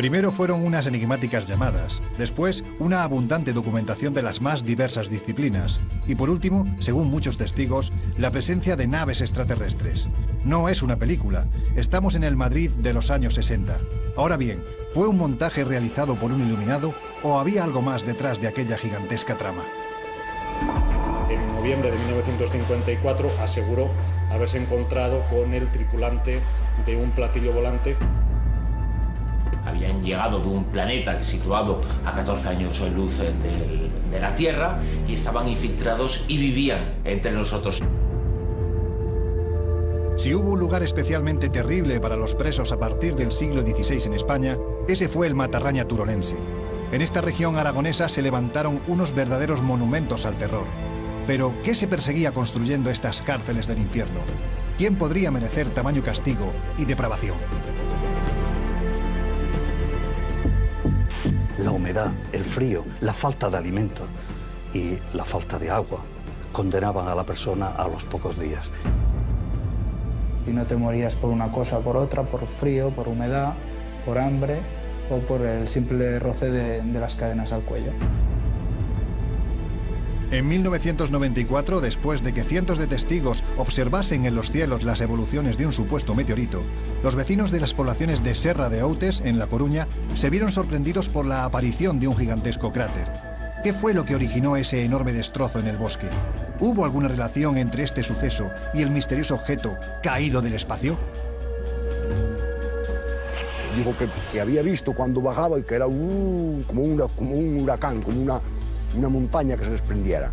Primero fueron unas enigmáticas llamadas, después una abundante documentación de las más diversas disciplinas y por último, según muchos testigos, la presencia de naves extraterrestres. No es una película, estamos en el Madrid de los años 60. Ahora bien, ¿fue un montaje realizado por un iluminado o había algo más detrás de aquella gigantesca trama? En noviembre de 1954 aseguró haberse encontrado con el tripulante de un platillo volante. Habían llegado de un planeta situado a 14 años luz de la Tierra y estaban infiltrados y vivían entre nosotros. Si hubo un lugar especialmente terrible para los presos a partir del siglo XVI en España, ese fue el Matarraña turonense. En esta región aragonesa se levantaron unos verdaderos monumentos al terror. Pero, ¿qué se perseguía construyendo estas cárceles del infierno? ¿Quién podría merecer tamaño castigo y depravación? La humedad, el frío, la falta de alimentos y la falta de agua condenaban a la persona a los pocos días. Si no te morías por una cosa o por otra, por frío, por humedad, por hambre o por el simple roce de las cadenas al cuello. En 1994, después de que cientos de testigos observasen en los cielos las evoluciones de un supuesto meteorito, los vecinos de las poblaciones de Serra de Outes, en La Coruña, se vieron sorprendidos por la aparición de un gigantesco cráter. ¿Qué fue lo que originó ese enorme destrozo en el bosque? ¿Hubo alguna relación entre este suceso y el misterioso objeto caído del espacio? Dijo que había visto cuando bajaba y que era como un huracán, como una montaña que se desprendiera.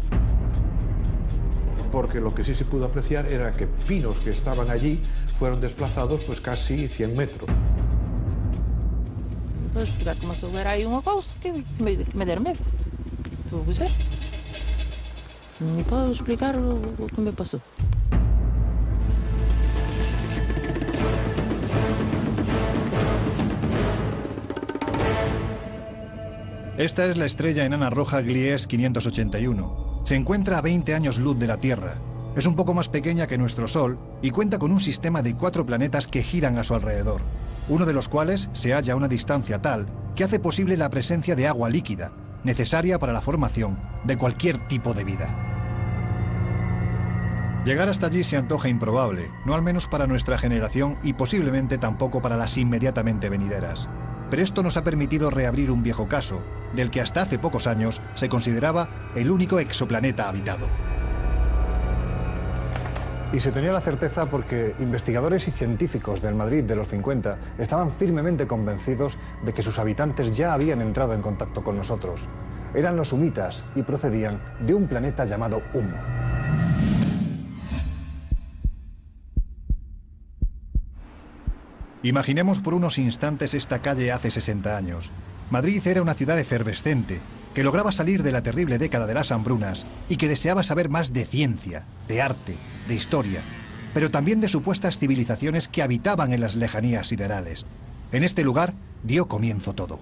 Porque lo que sí se pudo apreciar era que pinos que estaban allí fueron desplazados pues casi 100 metros. Puedo explicar como si hubiera ahí una cosa que me da miedo. No sé. No puedo explicar lo que me pasó. Esta es la estrella enana roja Gliese 581. Se encuentra a 20 años luz de la Tierra. Es un poco más pequeña que nuestro Sol y cuenta con un sistema de 4 planetas que giran a su alrededor, uno de los cuales se halla a una distancia tal que hace posible la presencia de agua líquida, necesaria para la formación de cualquier tipo de vida. Llegar hasta allí se antoja improbable, no al menos para nuestra generación y posiblemente tampoco para las inmediatamente venideras. Pero esto nos ha permitido reabrir un viejo caso, del que hasta hace pocos años se consideraba el único exoplaneta habitado. Y se tenía la certeza porque investigadores y científicos del Madrid de los 50 estaban firmemente convencidos de que sus habitantes ya habían entrado en contacto con nosotros. Eran los humitas y procedían de un planeta llamado Humo. Imaginemos por unos instantes esta calle hace 60 años. Madrid era una ciudad efervescente, que lograba salir de la terrible década de las hambrunas y que deseaba saber más de ciencia, de arte, de historia, pero también de supuestas civilizaciones que habitaban en las lejanías siderales. En este lugar dio comienzo todo.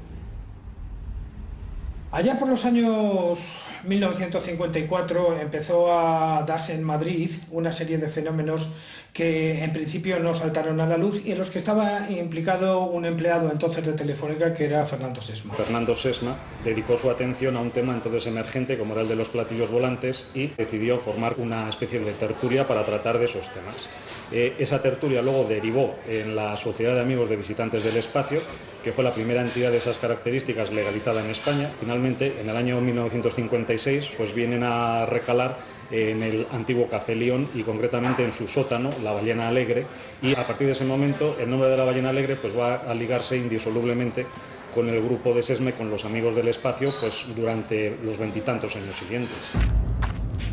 Allá por los años 1954 empezó a darse en Madrid una serie de fenómenos que en principio no saltaron a la luz y en los que estaba implicado un empleado entonces de Telefónica que era Fernando Sesma. Fernando Sesma dedicó su atención a un tema entonces emergente como era el de los platillos volantes y decidió formar una especie de tertulia para tratar de esos temas. Esa tertulia luego derivó en la Sociedad de Amigos de Visitantes del Espacio, que fue la primera entidad de esas características legalizada en España. Finalmente, en el año 1956, pues vienen a recalar en el antiguo Café León y concretamente en su sótano, la Ballena Alegre, y a partir de ese momento el nombre de la Ballena Alegre pues va a ligarse indisolublemente con el grupo de Sesma y con los Amigos del Espacio pues durante los 20 y tantos años siguientes.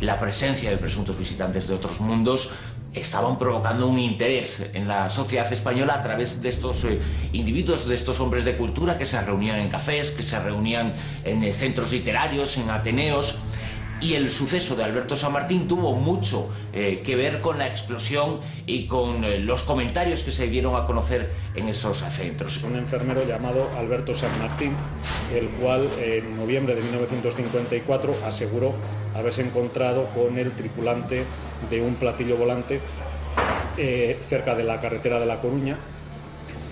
La presencia de presuntos visitantes de otros mundos estaban provocando un interés en la sociedad española a través de estos individuos, de estos hombres de cultura que se reunían en cafés, que se reunían en centros literarios, en ateneos. Y el suceso de Alberto San Martín tuvo mucho que ver con la explosión y con los comentarios que se dieron a conocer en esos centros. Un enfermero llamado Alberto San Martín, el cual en noviembre de 1954 aseguró haberse encontrado con el tripulante de un platillo volante cerca de la carretera de La Coruña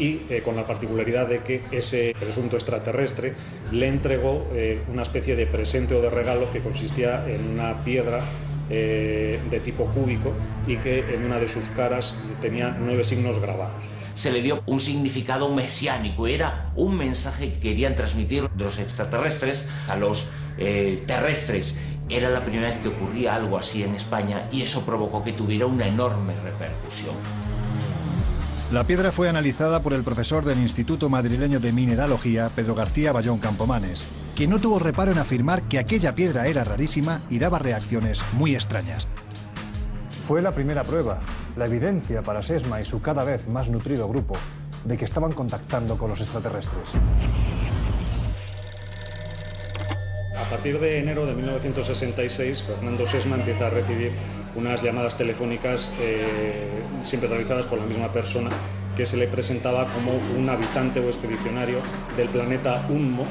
y con la particularidad de que ese presunto extraterrestre le entregó una especie de presente o de regalo que consistía en una piedra de tipo cúbico y que en una de sus caras tenía 9 signos grabados. Se le dio un significado mesiánico, era un mensaje que querían transmitir los extraterrestres a los terrestres. Era la primera vez que ocurría algo así en España y eso provocó que tuviera una enorme repercusión. La piedra fue analizada por el profesor del Instituto Madrileño de Mineralogía, Pedro García Bayón Campomanes, quien no tuvo reparo en afirmar que aquella piedra era rarísima y daba reacciones muy extrañas. Fue la primera prueba, la evidencia para Sesma y su cada vez más nutrido grupo de que estaban contactando con los extraterrestres. A partir de enero de 1966, Fernando Sesma empieza a recibir unas llamadas telefónicas siempre realizadas por la misma persona, que se le presentaba como un habitante o expedicionario del planeta Unmo.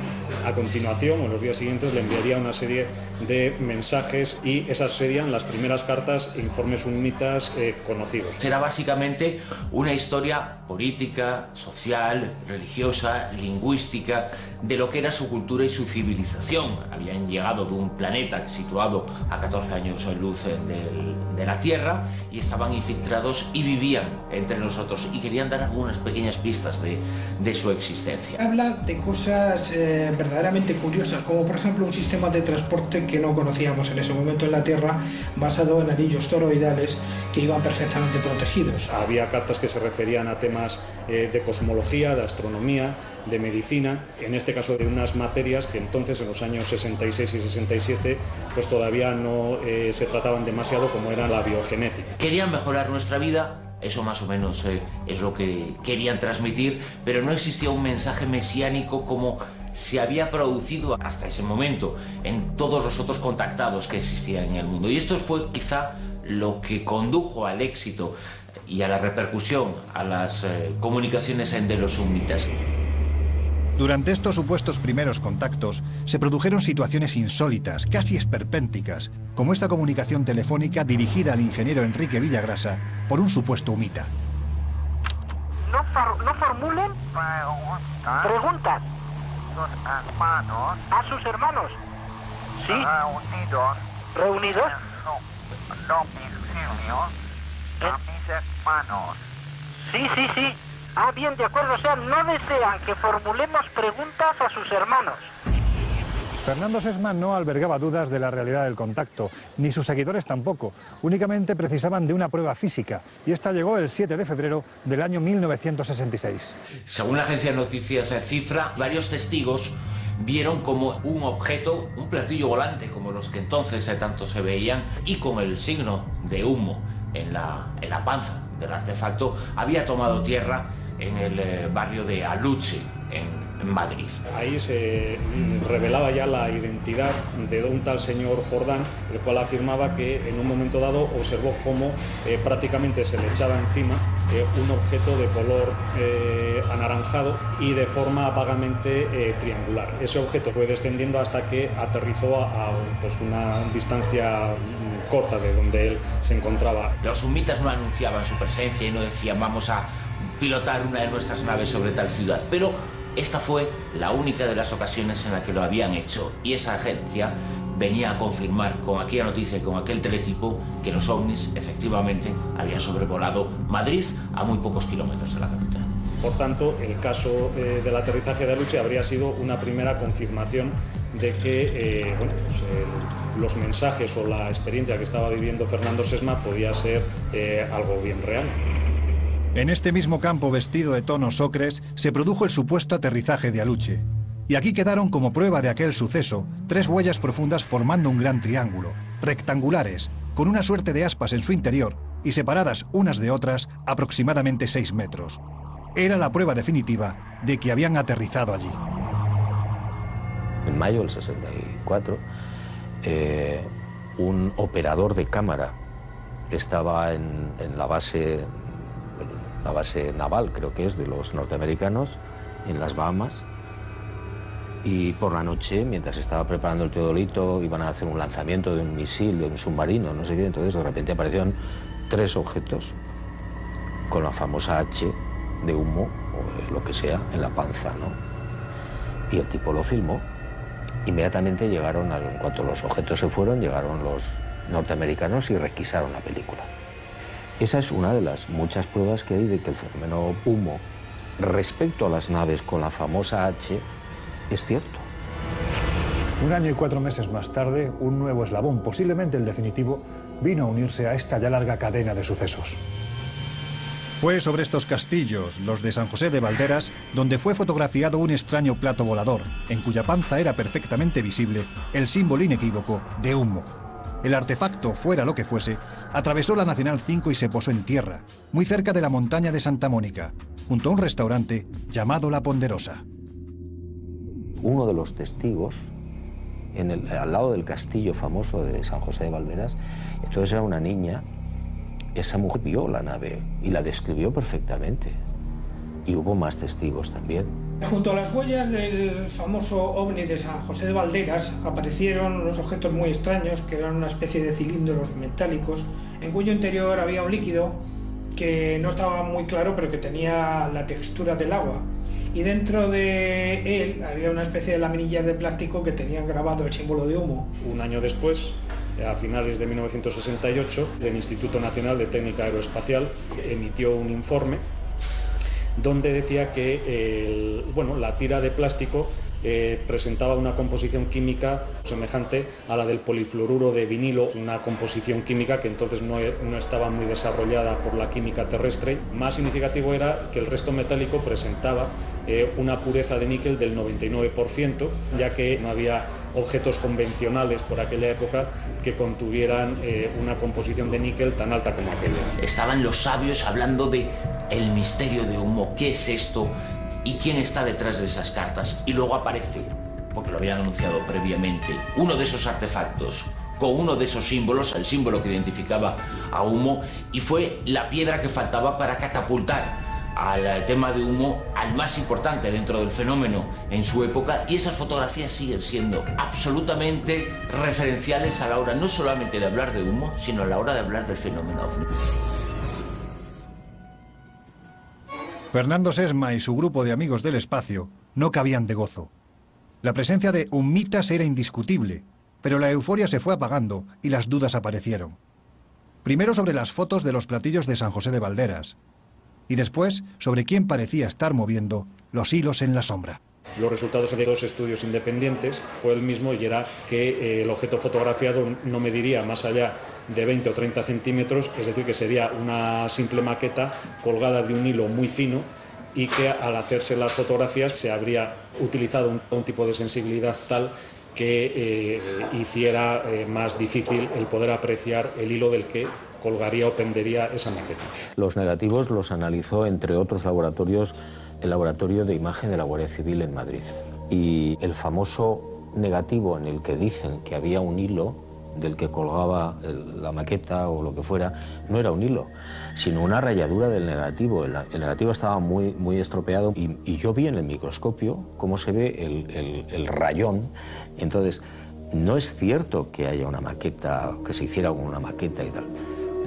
A continuación, o en los días siguientes, le enviaría una serie de mensajes y esas serían las primeras cartas e informes unmitas conocidos. Era básicamente una historia política, social, religiosa, lingüística, de lo que era su cultura y su civilización. Habían llegado de un planeta situado a 14 años luz de la Tierra y estaban infiltrados y vivían entre nosotros y querían dar algunas pequeñas pistas de su existencia. Habla de cosas verdaderamente curiosas, como por ejemplo un sistema de transporte que no conocíamos en ese momento en la Tierra, basado en anillos toroidales que iban perfectamente protegidos. Había cartas que se referían a temas de cosmología, de astronomía, de medicina, en este caso de unas materias que entonces, en los años 66 y 67, pues todavía no se trataban demasiado, como era la biogenética. Querían mejorar nuestra vida. Eso más o menos es lo que querían transmitir, pero no existía un mensaje mesiánico como se había producido hasta ese momento en todos los otros contactados que existían en el mundo. Y esto fue quizá lo que condujo al éxito y a la repercusión, a las comunicaciones de los sumitas. Durante estos supuestos primeros contactos se produjeron situaciones insólitas, casi esperpénticas, como esta comunicación telefónica dirigida al ingeniero Enrique Villagrasa por un supuesto humita. No formulen preguntas a sus hermanos. ¿Sí? ¿Reunidos? A mis hermanos. Sí. Ah, bien, de acuerdo. O sea, no desean que formulemos preguntas a sus hermanos. Fernando Sesma no albergaba dudas de la realidad del contacto, ni sus seguidores tampoco. Únicamente precisaban de una prueba física, y esta llegó el 7 de febrero del año 1966. Según la agencia de noticias Cifra, varios testigos vieron como un objeto, un platillo volante, como los que entonces tanto se veían, y con el signo de humo en la panza del artefacto, había tomado tierra en el barrio de Aluche, en Madrid. Ahí se revelaba ya la identidad de un tal señor Jordán, el cual afirmaba que en un momento dado observó cómo prácticamente se le echaba encima un objeto de color anaranjado y de forma vagamente triangular. Ese objeto fue descendiendo hasta que aterrizó a una distancia corta de donde él se encontraba. Los sumitas no anunciaban su presencia y no decían vamos a pilotar una de nuestras naves sobre tal ciudad, pero esta fue la única de las ocasiones en la que lo habían hecho y esa agencia venía a confirmar con aquella noticia y con aquel teletipo que los ovnis efectivamente habían sobrevolado Madrid a muy pocos kilómetros de la capital. Por tanto, el caso del aterrizaje de Aluche habría sido una primera confirmación de que los mensajes o la experiencia que estaba viviendo Fernando Sesma podía ser algo bien real. En este mismo campo vestido de tonos ocres se produjo el supuesto aterrizaje de Aluche. Y aquí quedaron como prueba de aquel suceso 3 huellas profundas formando un gran triángulo, rectangulares, con una suerte de aspas en su interior y separadas unas de otras aproximadamente 6 metros. Era la prueba definitiva de que habían aterrizado allí. En mayo del 64, un operador de cámara estaba en la base naval, creo que es, de los norteamericanos, en las Bahamas, y por la noche, mientras estaba preparando el teodolito, iban a hacer un lanzamiento de un misil, de un submarino, no sé qué, entonces de repente aparecieron 3 objetos con la famosa H de humo o lo que sea en la panza, ¿no? Y el tipo lo filmó. Inmediatamente llegaron, en cuanto los objetos se fueron, llegaron los norteamericanos y requisaron la película. Esa es una de las muchas pruebas que hay de que el fenómeno humo respecto a las naves con la famosa H es cierto. 1 año y 4 meses más tarde, un nuevo eslabón, posiblemente el definitivo, vino a unirse a esta ya larga cadena de sucesos. Fue sobre estos castillos, los de San José de Valderas, donde fue fotografiado un extraño plato volador, en cuya panza era perfectamente visible el símbolo inequívoco de humo. El artefacto, fuera lo que fuese, atravesó la Nacional 5 y se posó en tierra, muy cerca de la montaña de Santa Mónica, junto a un restaurante llamado La Ponderosa. Uno de los testigos, al lado del castillo famoso de San José de Valderas, entonces era una niña. Esa mujer vio la nave y la describió perfectamente. Y hubo más testigos también. Junto a las huellas del famoso ovni de San José de Valderas aparecieron unos objetos muy extraños que eran una especie de cilindros metálicos en cuyo interior había un líquido que no estaba muy claro pero que tenía la textura del agua. Y dentro de él había una especie de laminillas de plástico que tenían grabado el símbolo de humo. Un año después, a finales de 1968, el Instituto Nacional de Técnica Aeroespacial emitió un informe donde decía que la tira de plástico presentaba una composición química semejante a la del polifluoruro de vinilo, una composición química que entonces no estaba muy desarrollada por la química terrestre. Más significativo era que el resto metálico presentaba una pureza de níquel del 99%, ya que no había objetos convencionales por aquella época que contuvieran una composición de níquel tan alta como aquella. Estaban los sabios hablando de el misterio de humo, qué es esto y quién está detrás de esas cartas. Y luego aparece, porque lo habían anunciado previamente, uno de esos artefactos con uno de esos símbolos, el símbolo que identificaba a humo, y fue la piedra que faltaba para catapultar al tema de humo al más importante dentro del fenómeno en su época. Y esas fotografías siguen siendo absolutamente referenciales a la hora no solamente de hablar de humo, sino a la hora de hablar del fenómeno ovni. Fernando Sesma y su grupo de amigos del espacio no cabían de gozo. La presencia de humitas era indiscutible, pero la euforia se fue apagando y las dudas aparecieron. Primero sobre las fotos de los platillos de San José de Valderas, y después sobre quién parecía estar moviendo los hilos en la sombra. Los resultados de 2 estudios independientes fue el mismo, y era que el objeto fotografiado no mediría más allá de 20 o 30 centímetros, es decir, que sería una simple maqueta colgada de un hilo muy fino, y que al hacerse las fotografías se habría utilizado un tipo de sensibilidad tal que hiciera más difícil el poder apreciar el hilo del que colgaría o pendería esa maqueta. Los negativos los analizó, entre otros laboratorios, el Laboratorio de Imagen de la Guardia Civil en Madrid. Y el famoso negativo en el que dicen que había un hilo del que colgaba la maqueta o lo que fuera, no era un hilo, sino una rayadura del negativo. El negativo estaba muy estropeado y yo vi en el microscopio cómo se ve el rayón. Entonces, no es cierto que haya una maqueta, que se hiciera con una maqueta y tal.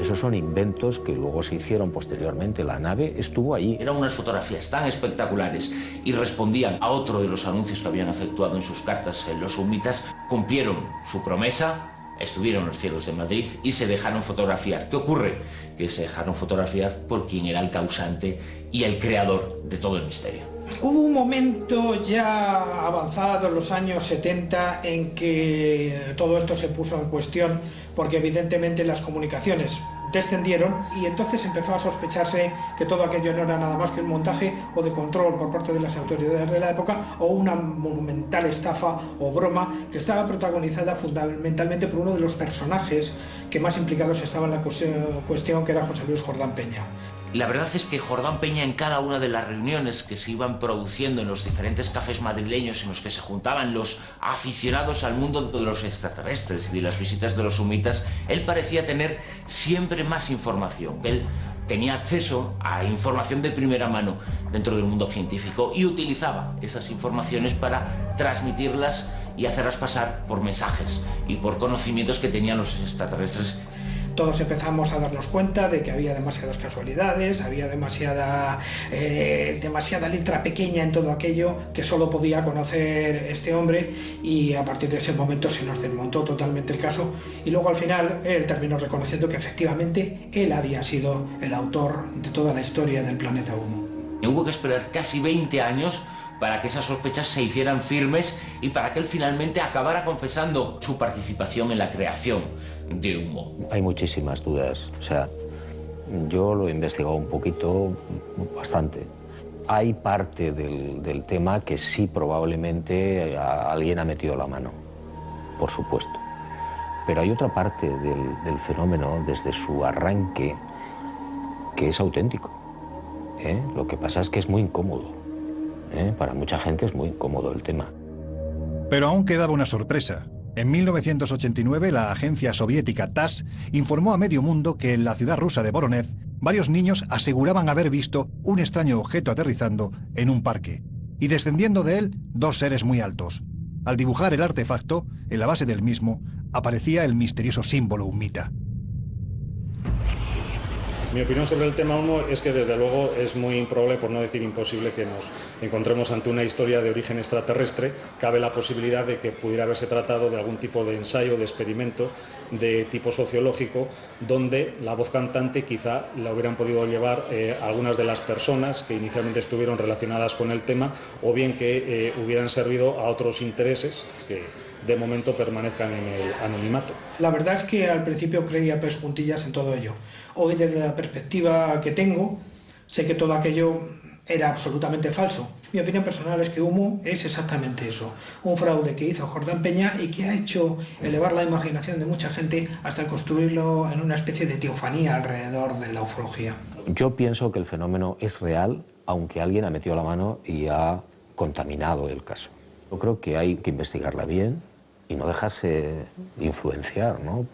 Esos son inventos que luego se hicieron posteriormente. La nave estuvo allí. Eran unas fotografías tan espectaculares y respondían a otro de los anuncios que habían efectuado en sus cartas los humitas. Cumplieron su promesa, estuvieron en los cielos de Madrid y se dejaron fotografiar. ¿Qué ocurre? Que se dejaron fotografiar por quien era el causante y el creador de todo el misterio. Hubo un momento ya avanzado en los años 70 en que todo esto se puso en cuestión, porque evidentemente las comunicaciones descendieron y entonces empezó a sospecharse que todo aquello no era nada más que un montaje o de control por parte de las autoridades de la época, o una monumental estafa o broma que estaba protagonizada fundamentalmente por uno de los personajes que más implicados estaban en la cuestión, que era José Luis Jordán Peña. La verdad es que Jordán Peña, en cada una de las reuniones que se iban produciendo en los diferentes cafés madrileños en los que se juntaban los aficionados al mundo de los extraterrestres y de las visitas de los humitas, él parecía tener siempre más información. Él tenía acceso a información de primera mano dentro del mundo científico y utilizaba esas informaciones para transmitirlas y hacerlas pasar por mensajes y por conocimientos que tenían los extraterrestres. todos empezamos a darnos cuenta de que había demasiadas casualidades, había demasiada letra pequeña en todo aquello que solo podía conocer este hombre, y a partir de ese momento se nos desmontó totalmente el caso, y luego al final él terminó reconociendo que efectivamente él había sido el autor de toda la historia del planeta Humo. Hubo que esperar casi 20 años para que esas sospechas se hicieran firmes y para que él finalmente acabara confesando su participación en la creación de Humo. Hay muchísimas dudas, o sea, yo lo he investigado un poquito, bastante. Hay parte del tema que sí probablemente alguien ha metido la mano, por supuesto. Pero hay otra parte del fenómeno desde su arranque que es auténtico. Lo que pasa es que es muy incómodo. Para mucha gente es muy incómodo el tema. Pero aún quedaba una sorpresa. En 1989, la agencia soviética TASS informó a medio mundo que en la ciudad rusa de Voronezh, varios niños aseguraban haber visto un extraño objeto aterrizando en un parque y descendiendo de él dos seres muy altos. Al dibujar el artefacto, en la base del mismo, aparecía el misterioso símbolo humita. Mi opinión sobre el tema Humo es que desde luego es muy improbable, por no decir imposible, que nos encontremos ante una historia de origen extraterrestre. Cabe la posibilidad de que pudiera haberse tratado de algún tipo de ensayo, de experimento de tipo sociológico, donde la voz cantante quizá la hubieran podido llevar algunas de las personas que inicialmente estuvieron relacionadas con el tema, o bien que hubieran servido a otros intereses que de momento permanezcan en el anonimato. La verdad es que al principio creía pelos puntillas en todo ello. Hoy, desde la perspectiva que tengo, sé que todo aquello era absolutamente falso. Mi opinión personal es que Humo es exactamente eso, un fraude que hizo Jordán Peña y que ha hecho elevar la imaginación de mucha gente hasta construirlo en una especie de teofanía alrededor de la ufología. Yo pienso que el fenómeno es real, aunque alguien ha metido la mano y ha contaminado el caso. Yo creo que hay que investigarla bien y no dejarse influenciar, ¿no?,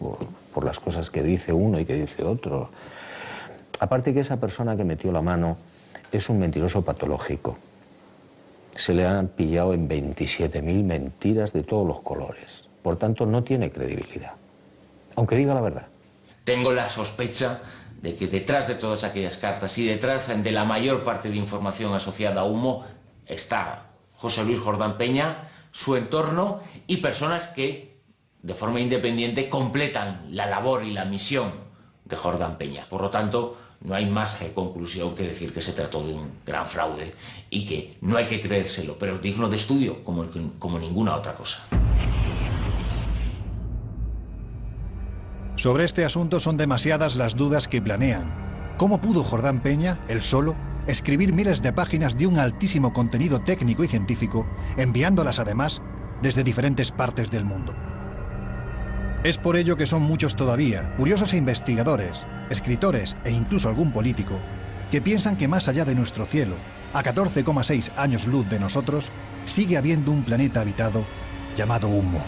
por las cosas que dice uno y que dice otro. Aparte que esa persona que metió la mano es un mentiroso patológico. Se le han pillado en 27.000 mentiras de todos los colores. Por tanto, no tiene credibilidad, aunque diga la verdad. Tengo la sospecha de que detrás de todas aquellas cartas y detrás de la mayor parte de información asociada a Humo está José Luis Jordán Peña, su entorno y personas que, de forma independiente, completan la labor y la misión de Jordán Peña. Por lo tanto, no hay más conclusión que decir que se trató de un gran fraude y que no hay que creérselo, pero es digno de estudio como ninguna otra cosa. Sobre este asunto son demasiadas las dudas que planean. ¿Cómo pudo Jordán Peña, él solo, escribir miles de páginas de un altísimo contenido técnico y científico, enviándolas además desde diferentes partes del mundo? Es por ello que son muchos todavía, curiosos e investigadores, escritores e incluso algún político, que piensan que más allá de nuestro cielo, a 14,6 años luz de nosotros, sigue habiendo un planeta habitado llamado Humo.